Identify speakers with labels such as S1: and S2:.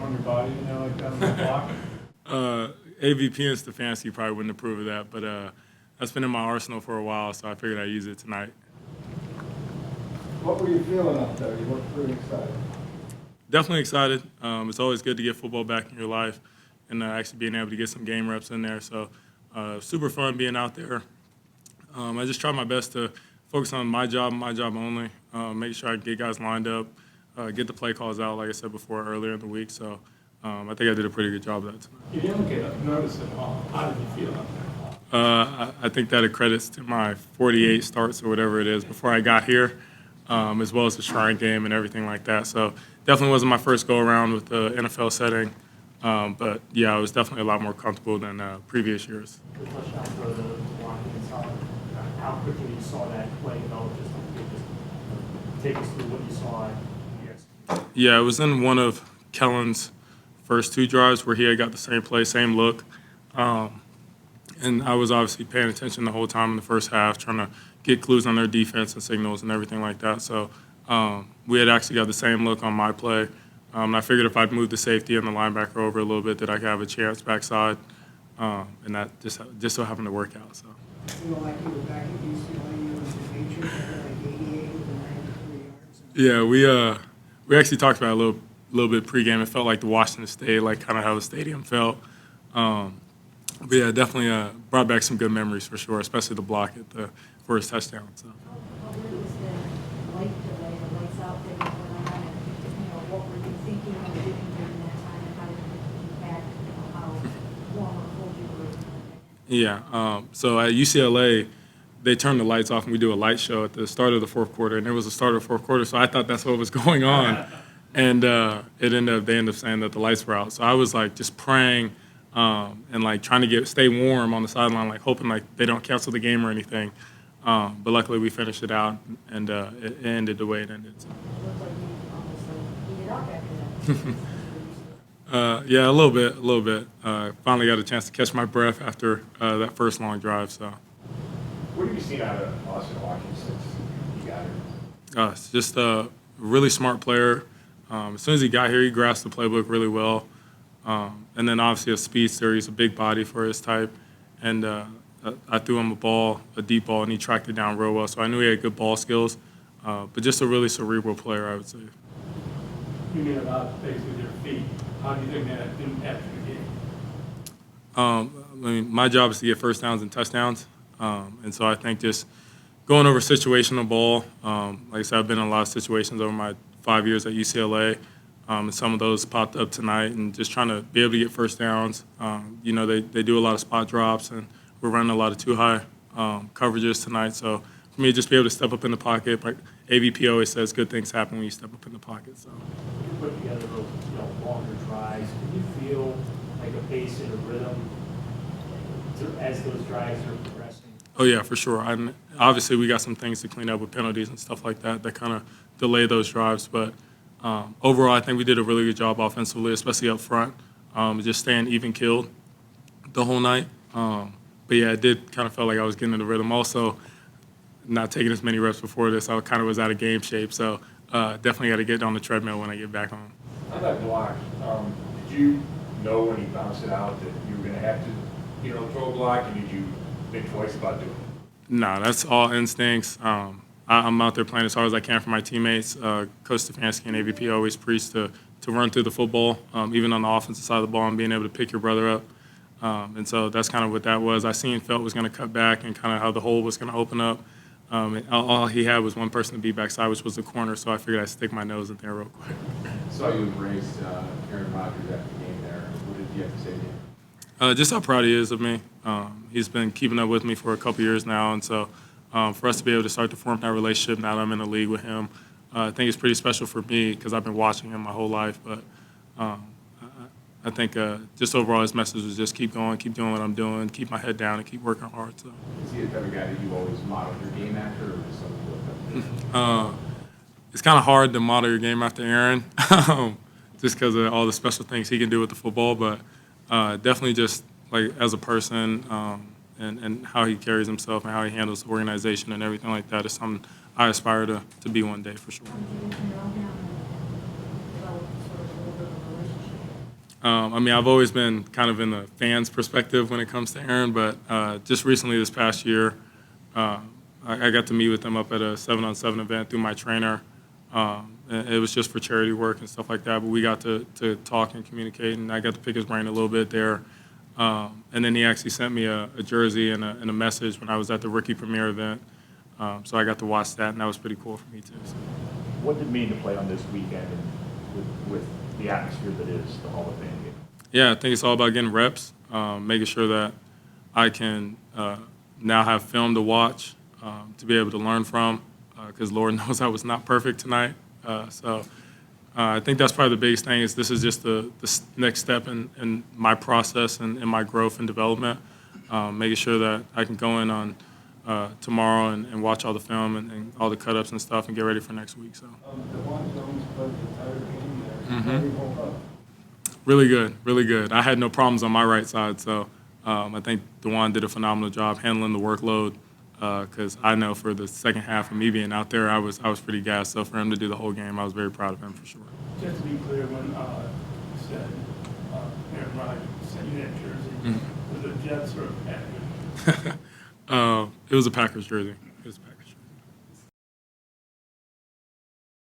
S1: on your body, like that on the block?
S2: AVP and Stefanski probably wouldn't approve of that, but that's been in my arsenal for a while, so I figured I'd use it tonight.
S3: What were you feeling out there? You looked pretty excited.
S2: Definitely excited. It's always good to get football back in your life and actually being able to get some game reps in there. So super fun being out there. I just try my best to focus on my job only, make sure I get guys lined up, get the play calls out, like I said before, earlier in the week. So I think I did a pretty good job of that tonight.
S1: You didn't get nervous at all. How did you feel out there?
S2: I think that accredits to my 48 starts or whatever it is before I got here, as well as the Shrine game and everything like that. So definitely wasn't my first go-around with the NFL setting. But, yeah, I was definitely a lot more comfortable than previous years.
S4: The touchdown throw to blocking inside, how quickly you saw that play develop, just take us through what you saw.
S2: Yeah, it was in one of Kellen's first two drives where he had got the same play, same look. And I was obviously paying attention the whole time in the first half, trying to get clues on their defense and signals and everything like that. So we had actually got the same look on my play. And I figured if I'd move the safety and the linebacker over a little bit that I could have a chance backside. And that just so happened to work out. So.
S5: Like you were back at UCLA, you were the Patriots, like 88 with the 93
S2: Yeah,
S5: yards.
S2: we actually talked about it a little bit pregame. It felt like the Washington State, like kind of how the stadium felt. But yeah, definitely brought back some good memories for sure, especially the block at the first touchdown. So.
S6: How was the light delay, the lights out there going on, and what were you thinking and doing during that time, and how did it impact how warm or cold you were?
S2: Yeah, so at UCLA, they turned the lights off and we do a light show at the start of the fourth quarter, and there was a start of the fourth quarter, so I thought that's what was going on. And they ended up saying that the lights were out. So I was like just praying and like trying to stay warm on the sideline, like hoping like they don't cancel the game or anything. But luckily we finished it out, and it ended the way it ended. So.
S6: Looks like you almost heated up after that.
S2: Yeah, a little bit. Finally got a chance to catch my breath after that first long drive. So.
S7: What have you seen out of Austin Watkins since you got here?
S2: It's just a really smart player. As soon as he got here, he grasped the playbook really well. And then obviously a speedster. He's a big body for his type. And I threw him a deep ball, and he tracked it down real well. So I knew he had good ball skills, but just a really cerebral player, I would say.
S1: You made a lot of plays with your feet. How do you think that impacted the game?
S2: I mean, my job is to get first downs and touchdowns. And so I think just going over situational ball, like I said, I've been in a lot of situations over my 5 years at UCLA. And some of those popped up tonight, and just trying to be able to get first downs. They do a lot of spot drops, and we're running a lot of too high coverages tonight. So for me, just be able to step up in the pocket, like AVP always says, good things happen when you step up in the pocket. So.
S4: You put together those longer drives. Can you feel like a pace and a rhythm as those drives are progressing?
S2: Oh yeah, for sure. Obviously, we got some things to clean up with penalties and stuff like that kind of delay those drives, but. Overall, I think we did a really good job offensively, especially up front, just staying even-keeled the whole night. But, yeah, it did kind of feel like I was getting in the rhythm. Also, not taking as many reps before this, I kind of was out of game shape. So definitely got to get on the treadmill when I get back home.
S7: On that block, did you know when he bounced it out that you were going to have to, throw a block, and did you think twice about doing it?
S2: No, that's all instincts. I'm out there playing as hard as I can for my teammates. Coach Stefanski and AVP always preach to run through the football, even on the offensive side of the ball, and being able to pick your brother up. And so that's kind of what that was. I seen Felt was going to cut back and kind of how the hole was going to open up. And all he had was one person to be backside, which was the corner, so I figured I'd stick my nose in there real quick.
S8: Saw you embraced Aaron Rodgers after the game there. What did you have to say to him?
S2: Just how proud he is of me. He's been keeping up with me for a couple years now, and so for us to be able to start to form that relationship now that I'm in the league with him, I think it's pretty special for me because I've been watching him my whole life. But I think just overall his message was just keep going, keep doing what I'm doing, keep my head down, and keep working hard. So.
S8: Is he the type of guy that you always modeled your game after, or just something you looked up to?
S2: It's kind of hard to model your game after Aaron, just because of all the special things he can do with the football. But definitely just like as a person. And how he carries himself and how he handles the organization and everything like that is something I aspire to be one day for sure.
S6: How did you get to know him and develop sort of a little bit of a relationship?
S2: I mean, I've always been kind of in the fans' perspective when it comes to Aaron, but just recently this past year, I got to meet with him up at a 7-on-7 event through my trainer. And it was just for charity work and stuff like that, but we got to talk and communicate, and I got to pick his brain a little bit there. And then he actually sent me a jersey and a message when I was at the rookie premiere event. So I got to watch that, and that was pretty cool for me too. So.
S4: What did it mean to play on this weekend and with the atmosphere that is the Hall of Fame game?
S2: Yeah, I think it's all about getting reps, making sure that I can now have film to watch, to be able to learn from, because Lord knows I was not perfect tonight. So I think that's probably the biggest thing is this is just the next step in my process and in my growth and development, making sure that I can go in on tomorrow and watch all the film and all the cut-ups and stuff and get ready for next week. So.
S3: DeJuan Jones played the entire game there.
S2: Mm-hmm.
S3: How did he hold up?
S2: Really good, really good. I had no problems on my right side, so I think DeJuan did a phenomenal job handling the workload because I know for the second half of me being out there, I was pretty gassed. So for him to do the whole game, I was very proud of him for sure.
S1: Just to be clear, when you said Aaron Rodgers sent you that jersey, was it Jets or Packers?
S2: It was a Packers jersey. It was a Packers.